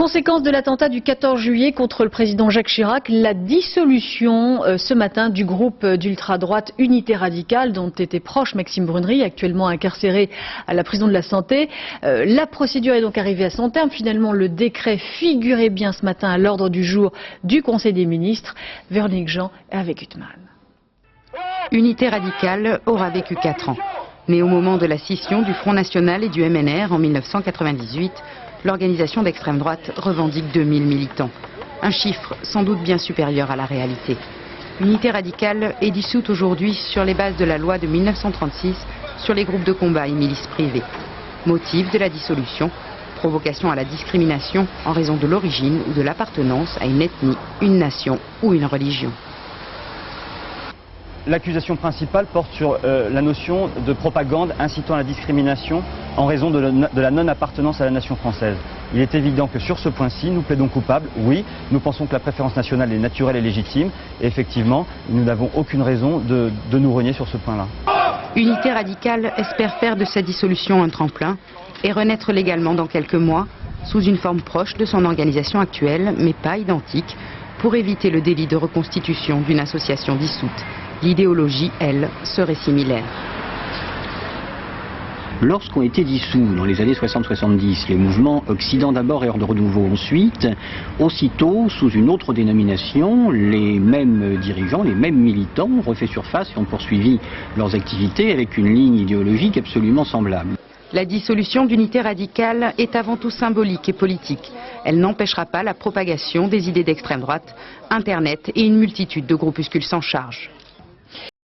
Conséquence de l'attentat du 14 juillet contre le président Jacques Chirac, la dissolution ce matin du groupe d'ultra-droite Unité Radicale dont était proche Maxime Brunerie, actuellement incarcéré à la prison de la Santé. La procédure est donc arrivée à son terme. Finalement, le décret figurait bien ce matin à l'ordre du jour du Conseil des ministres. Véronique Jean est avec Utman. Unité Radicale aura vécu 4 ans. Mais au moment de la scission du Front National et du MNR en 1998, l'organisation d'extrême droite revendique 2000 militants. Un chiffre sans doute bien supérieur à la réalité. Unité Radicale est dissoute aujourd'hui sur les bases de la loi de 1936 sur les groupes de combat et milices privées. Motif de la dissolution, provocation à la discrimination en raison de l'origine ou de l'appartenance à une ethnie, une nation ou une religion. L'accusation principale porte sur la notion de propagande incitant à la discrimination en raison de la non-appartenance à la nation française. Il est évident que sur ce point-ci, nous plaidons coupables. Oui, nous pensons que la préférence nationale est naturelle et légitime. Et effectivement, nous n'avons aucune raison de nous renier sur ce point-là. Unité Radicale espère faire de sa dissolution un tremplin et renaître légalement dans quelques mois, sous une forme proche de son organisation actuelle, mais pas identique, pour éviter le délit de reconstitution d'une association dissoute. L'idéologie, elle, serait similaire. Lorsqu'ont été dissous dans les années 60-70 les mouvements Occident d'abord et Ordre Nouveau ensuite, aussitôt, sous une autre dénomination, les mêmes dirigeants, les mêmes militants ont refait surface et ont poursuivi leurs activités avec une ligne idéologique absolument semblable. La dissolution d'Unité Radicale est avant tout symbolique et politique. Elle n'empêchera pas la propagation des idées d'extrême droite, Internet et une multitude de groupuscules sans charge.